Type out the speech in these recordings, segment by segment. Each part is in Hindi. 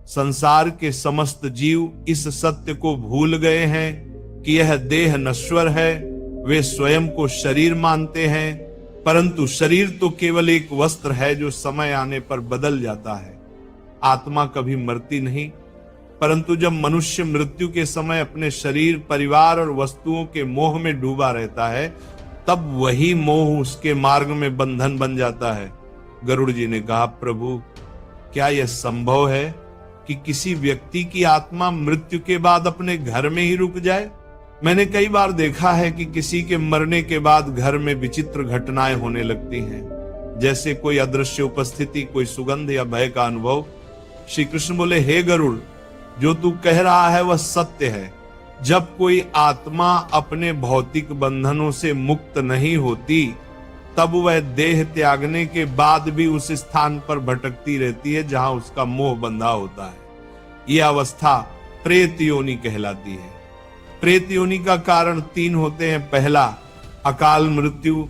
संसार के समस्त जीव इस सत्य को भूल गए हैं कि यह देह नश्वर है। वे स्वयं को शरीर मानते हैं, परंतु शरीर तो केवल एक वस्त्र है जो समय आने पर बदल जाता है। आत्मा कभी मरती नहीं, परंतु जब मनुष्य मृत्यु के समय अपने शरीर, परिवार और वस्तुओं के मोह में डूबा रहता है, तब वही मोह उसके मार्ग में बंधन बन जाता है। गरुड़ जी ने कहा, प्रभु क्या यह संभव है कि किसी व्यक्ति की आत्मा मृत्यु के बाद अपने घर में ही रुक जाए? मैंने कई बार देखा है कि किसी के मरने के बाद घर में विचित्र घटनाएं होने लगती हैं, जैसे कोई अदृश्य उपस्थिति, कोई सुगंध या भय का अनुभव। श्री कृष्ण बोले, हे गरुड़, जो तू कह रहा है वह सत्य है। जब कोई आत्मा अपने भौतिक बंधनों से मुक्त नहीं होती, तब वह देह त्यागने के बाद भी उस स्थान पर भटकती रहती है जहां उसका मोह बंधा होता है। यह अवस्था प्रेत योनि कहलाती है। प्रेत योनि का कारण 3 होते हैं। पहला, अकाल मृत्यु,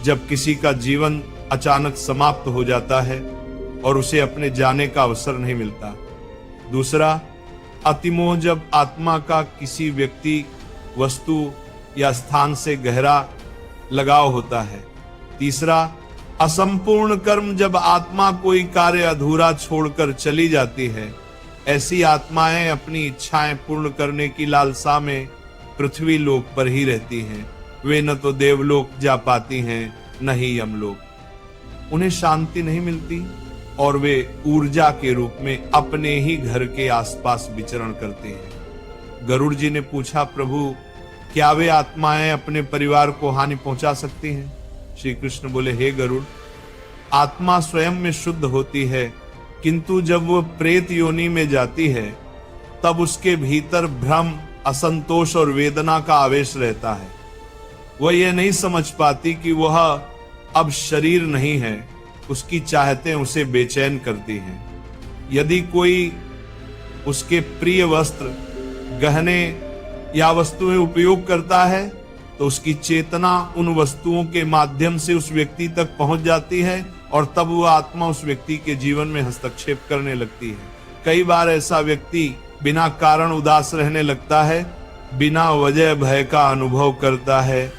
जब किसी का जीवन अचानक समाप्त हो जाता है और उसे अपने जाने का अवसर नहीं मिलता। दूसरा, अतिमोह, जब आत्मा का किसी व्यक्ति, वस्तु या स्थान से गहरा लगाव होता है। तीसरा, असंपूर्ण कर्म, जब आत्मा कोई कार्य अधूरा छोड़कर चली जाती है। ऐसी आत्माएं अपनी इच्छाएं पूर्ण करने की लालसा में पृथ्वी लोक पर ही रहती हैं। वे न तो देवलोक जा पाती हैं, न ही यमलोक। उन्हें शांति नहीं मिलती और वे ऊर्जा के रूप में अपने ही घर के आसपास विचरण करते हैं। गरुड़ जी ने पूछा, प्रभु क्या वे आत्माएं अपने परिवार को हानि पहुंचा सकती हैं? श्री कृष्ण बोले, हे गरुड़, आत्मा स्वयं में शुद्ध होती है, किंतु जब वह प्रेत योनि में जाती है तब उसके भीतर भ्रम, असंतोष और वेदना का आवेश रहता है। वह यह नहीं समझ पाती कि वह अब शरीर नहीं है। उसकी चाहतें उसे बेचैन करती हैं। यदि कोई उसके प्रिय वस्त्र, गहने या वस्तुएं उपयोग करता है तो उसकी चेतना उन वस्तुओं के माध्यम से उस व्यक्ति तक पहुंच जाती है और तब वह आत्मा उस व्यक्ति के जीवन में हस्तक्षेप करने लगती है। कई बार ऐसा व्यक्ति बिना कारण उदास रहने लगता है, बिना वजह भय का अनुभव करता है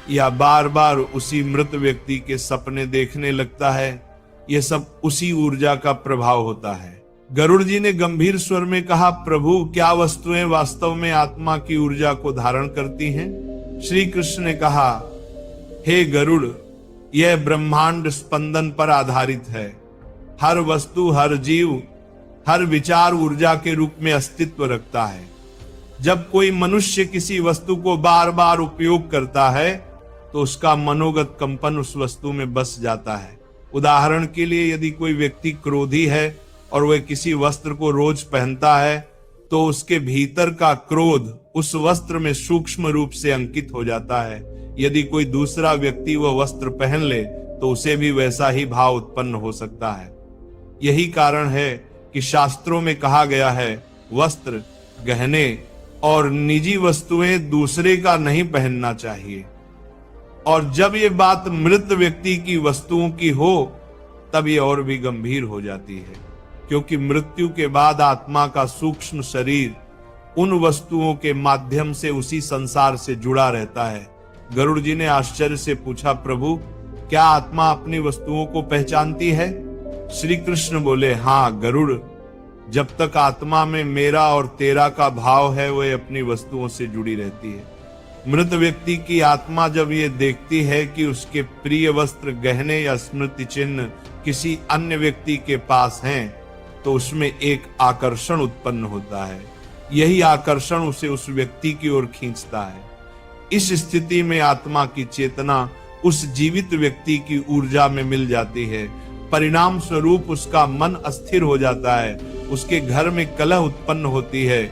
या बार बार उसी मृत व्यक्ति के सपने देखने लगता है। यह सब उसी ऊर्जा का प्रभाव होता है। गरुड़ जी ने गंभीर स्वर में कहा, प्रभु क्या वस्तुएं वास्तव में आत्मा की ऊर्जा को धारण करती हैं? श्री कृष्ण ने कहा, हे गरुड़, यह ब्रह्मांड स्पंदन पर आधारित है। हर वस्तु, हर जीव, हर विचार ऊर्जा के रूप में अस्तित्व रखता है। जब कोई मनुष्य किसी वस्तु को बार बार उपयोग करता है तो उसका मनोगत कंपन उस वस्तु में बस जाता है। उदाहरण के लिए, यदि कोई व्यक्ति क्रोधी है और वह किसी वस्त्र को रोज पहनता है तो उसके भीतर का क्रोध उस वस्त्र में सूक्ष्म रूप से अंकित हो जाता है। यदि कोई दूसरा व्यक्ति वह वस्त्र पहन ले तो उसे भी वैसा ही भाव उत्पन्न हो सकता है। यही कारण है कि शास्त्रों में कहा गया है, वस्त्र, गहने और निजी वस्तुएं दूसरे का नहीं पहनना चाहिए। और जब ये बात मृत व्यक्ति की वस्तुओं की हो तब ये और भी गंभीर हो जाती है, क्योंकि मृत्यु के बाद आत्मा का सूक्ष्म शरीर उन वस्तुओं के माध्यम से उसी संसार से जुड़ा रहता है। गरुड़ जी ने आश्चर्य से पूछा, प्रभु क्या आत्मा अपनी वस्तुओं को पहचानती है? श्री कृष्ण बोले, हाँ गरुड़, जब तक आत्मा में मेरा और तेरा का भाव है वह अपनी वस्तुओं से जुड़ी रहती है। मृत व्यक्ति की आत्मा जब ये देखती है कि उसके प्रिय वस्त्र, गहने या स्मृति चिन्ह किसी अन्य व्यक्ति के पास हैं, तो उसमें एक आकर्षण उत्पन्न होता है। यही आकर्षण उसे उस व्यक्ति की ओर खींचता है। इस स्थिति में आत्मा की चेतना उस जीवित व्यक्ति की ऊर्जा में मिल जाती है। परिणाम स्वरूप उसका मन अस्थिर हो जाता है, उसके घर में कलह उत्पन्न होती है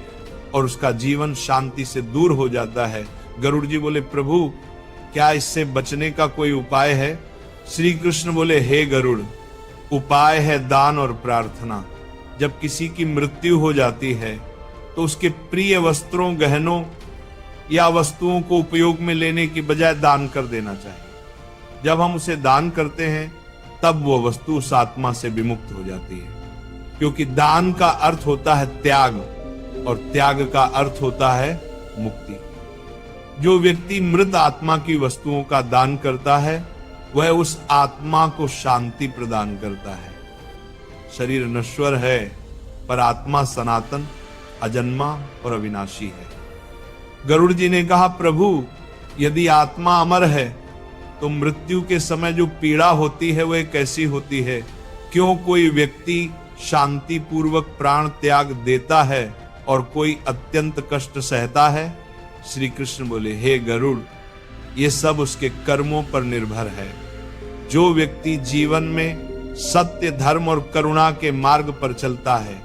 और उसका जीवन शांति से दूर हो जाता है। गरुड़ जी बोले, प्रभु क्या इससे बचने का कोई उपाय है? श्री कृष्ण बोले, हे गरुड़, उपाय है दान और प्रार्थना। जब किसी की मृत्यु हो जाती है तो उसके प्रिय वस्त्रों, गहनों या वस्तुओं को उपयोग में लेने की बजाय दान कर देना चाहिए। जब हम उसे दान करते हैं तब वो वस्तु उस आत्मा से विमुक्त हो जाती है। क्योंकि दान का अर्थ होता है त्याग और त्याग का अर्थ होता है मुक्ति। जो व्यक्ति मृत आत्मा की वस्तुओं का दान करता है वह उस आत्मा को शांति प्रदान करता है। शरीर नश्वर है पर आत्मा सनातन, अजन्मा और अविनाशी है। गरुड़ जी ने कहा, प्रभु यदि आत्मा अमर है तो मृत्यु के समय जो पीड़ा होती है वह कैसी होती है? क्यों कोई व्यक्ति शांति पूर्वक प्राण त्याग देता है और कोई अत्यंत कष्ट सहता है? श्री कृष्ण बोले, हे गरुड़, ये सब उसके कर्मों पर निर्भर है। जो व्यक्ति जीवन में सत्य, धर्म और करुणा के मार्ग पर चलता है,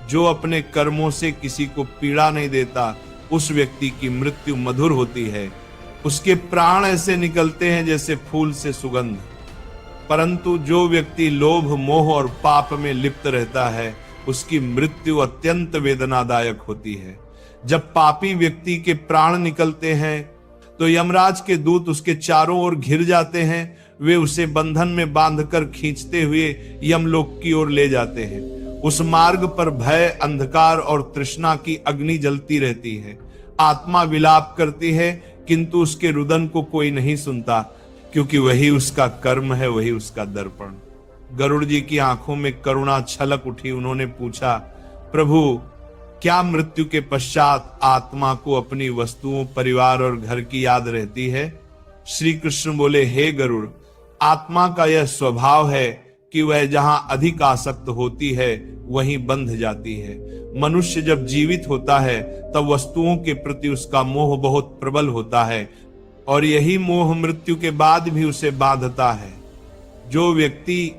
जो अपने कर्मों से किसी को पीड़ा नहीं देता, उस व्यक्ति की मृत्यु मधुर होती है। उसके प्राण ऐसे निकलते हैं जैसे फूल से सुगंध। परंतु जो व्यक्ति लोभ, मोह और पाप में लिप्त रहता है, उसकी मृत्यु अत्यंत वेदनादायक होती है। जब पापी व्यक्ति के प्राण निकलते हैं तो यमराज के दूत उसके चारों ओर घिर जाते हैं। वे उसे बंधन में बांधकर खींचते हुए यमलोक की ओर ले जाते हैं। उस मार्ग पर भय, अंधकार और तृष्णा की अग्नि जलती रहती है। आत्मा विलाप करती है किंतु उसके रुदन को कोई नहीं सुनता, क्योंकि वही उसका कर्म है, वही उसका दर्पण। गरुड़ जी की आंखों में करुणा छलक उठी। उन्होंने पूछा, प्रभु क्या मृत्यु के पश्चात आत्मा को अपनी वस्तुओं, परिवार और घर की याद रहती है? श्री कृष्ण बोले, हे गरुड़, आत्मा का यह स्वभाव है कि वह जहां अधिक आसक्त होती है वहीं बंध जाती है। मनुष्य जब जीवित होता है तब वस्तुओं के प्रति उसका मोह बहुत प्रबल होता है और यही मोह मृत्यु के बाद भी उसे बांधता है। जो व्यक्ति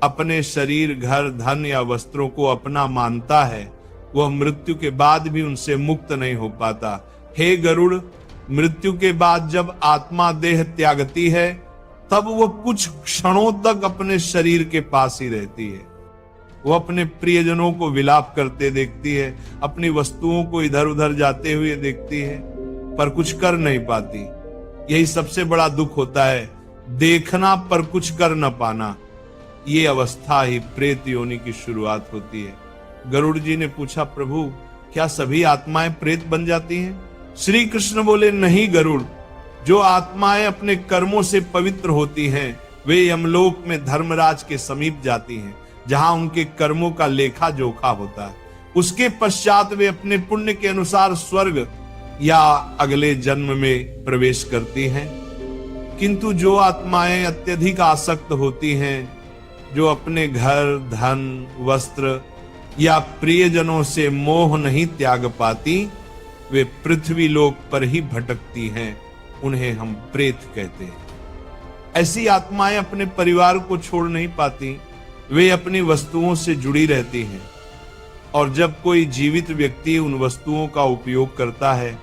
अपने शरीर, घर, धन या वस्त्रों को अपना मानता है वह मृत्यु के बाद भी उनसे मुक्त नहीं हो पाता। हे गरुड़, मृत्यु के बाद जब आत्मा देह त्यागती है तब वह कुछ क्षणों तक अपने शरीर के पास ही रहती है। वह अपने प्रियजनों को विलाप करते देखती है, अपनी वस्तुओं को इधर उधर जाते हुए देखती है, पर कुछ कर नहीं पाती। यही सबसे बड़ा दुख होता है, देखना पर कुछ कर न पाना। ये अवस्था ही प्रेत योनि की शुरुआत होती है। गरुड़ जी ने पूछा, प्रभु क्या सभी आत्माएं प्रेत बन जाती हैं? श्री कृष्ण बोले, नहीं गरुड़, जो आत्माएं अपने कर्मों से पवित्र होती हैं वे यमलोक में धर्मराज के समीप जाती हैं, जहां उनके कर्मों का लेखा जोखा होता है। उसके पश्चात वे अपने पुण्य के अनुसार स्वर्ग या अगले जन्म में प्रवेश करती हैं। किंतु जो आत्माएं अत्यधिक आसक्त होती हैं, जो अपने घर, धन, वस्त्र या प्रियजनों से मोह नहीं त्याग पाती, वे पृथ्वी लोक पर ही भटकती हैं। उन्हें हम प्रेत कहते हैं। ऐसी आत्माएं अपने परिवार को छोड़ नहीं पाती, वे अपनी वस्तुओं से जुड़ी रहती हैं और जब कोई जीवित व्यक्ति उन वस्तुओं का उपयोग करता है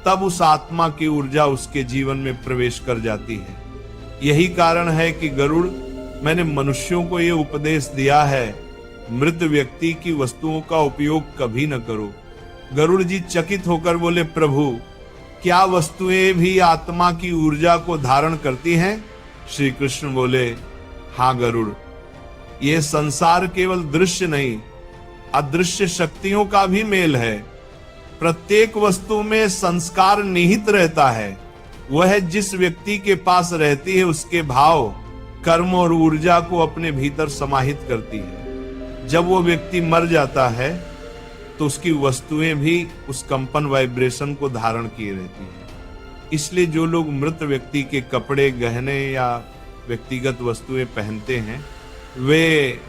तब उस आत्मा की ऊर्जा उसके जीवन में प्रवेश कर जाती है। यही कारण है कि गरुड़, मैंने मनुष्यों को यह उपदेश दिया है, मृत व्यक्ति की वस्तुओं का उपयोग कभी न करो। गरुड़ जी चकित होकर बोले, प्रभु क्या वस्तुएं भी आत्मा की ऊर्जा को धारण करती हैं? श्री कृष्ण बोले, हाँ गरुड़, ये संसार केवल दृश्य नहीं, अदृश्य शक्तियों का भी मेल है। प्रत्येक वस्तु में संस्कार निहित रहता है। वह जिस व्यक्ति के पास रहती है उसके भाव, कर्म और ऊर्जा को अपने भीतर समाहित करती है। जब वो व्यक्ति मर जाता है तो उसकी वस्तुएं भी उस कंपन, वाइब्रेशन को धारण किए रहती हैं। इसलिए जो लोग मृत व्यक्ति के कपड़े, गहने या व्यक्तिगत वस्तुएं पहनते हैं वे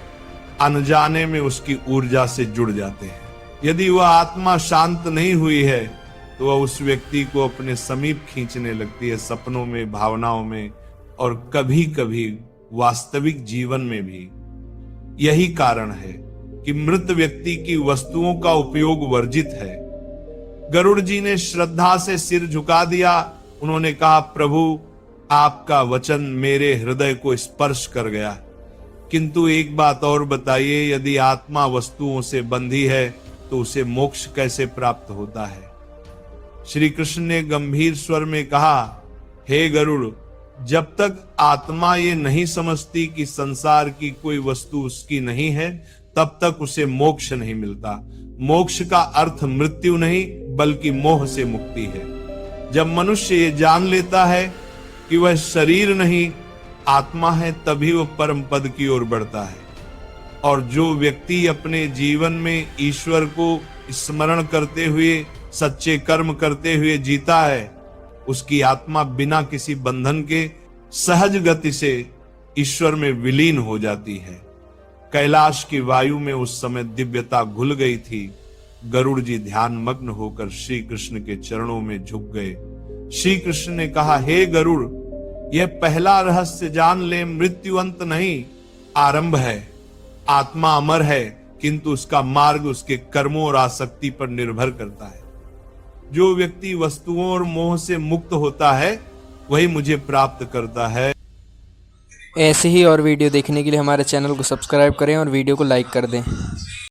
अनजाने में उसकी ऊर्जा से जुड़ जाते हैं। यदि वह आत्मा शांत नहीं हुई है तो वह उस व्यक्ति को अपने समीप खींचने लगती है, सपनों में, भावनाओं में और कभी कभी वास्तविक जीवन में भी। यही कारण है कि मृत व्यक्ति की वस्तुओं का उपयोग वर्जित है। गरुड़ जी ने श्रद्धा से सिर झुका दिया। उन्होंने कहा, प्रभु आपका वचन मेरे हृदय को स्पर्श कर गया, किंतु एक बात और बताइए, यदि आत्मा वस्तुओं से बंधी है तो उसे मोक्ष कैसे प्राप्त होता है? श्री कृष्ण ने गंभीर स्वर में कहा, हे गरुड़, जब तक आत्मा ये नहीं समझती कि संसार की कोई वस्तु उसकी नहीं है, तब तक उसे मोक्ष नहीं मिलता। मोक्ष का अर्थ मृत्यु नहीं बल्कि मोह से मुक्ति है। जब मनुष्य ये जान लेता है कि वह शरीर नहीं आत्मा है, तभी वह परम पद की ओर बढ़ता है। और जो व्यक्ति अपने जीवन में ईश्वर को स्मरण करते हुए सच्चे कर्म करते हुए जीता है, उसकी आत्मा बिना किसी बंधन के सहज गति से ईश्वर में विलीन हो जाती है। कैलाश की वायु में उस समय दिव्यता घुल गई थी। गरुड़ जी ध्यान मग्न होकर श्री कृष्ण के चरणों में झुक गए। श्री कृष्ण ने कहा, हे गरुड़, यह पहला रहस्य जान ले, मृत्यु अंत नहीं आरंभ है। आत्मा अमर है, किंतु उसका मार्ग उसके कर्मों और आसक्ति पर निर्भर करता है। जो व्यक्ति वस्तुओं और मोह से मुक्त होता है वही मुझे प्राप्त करता है। ऐसे ही और वीडियो देखने के लिए हमारे चैनल को सब्सक्राइब करें और वीडियो को लाइक कर दें।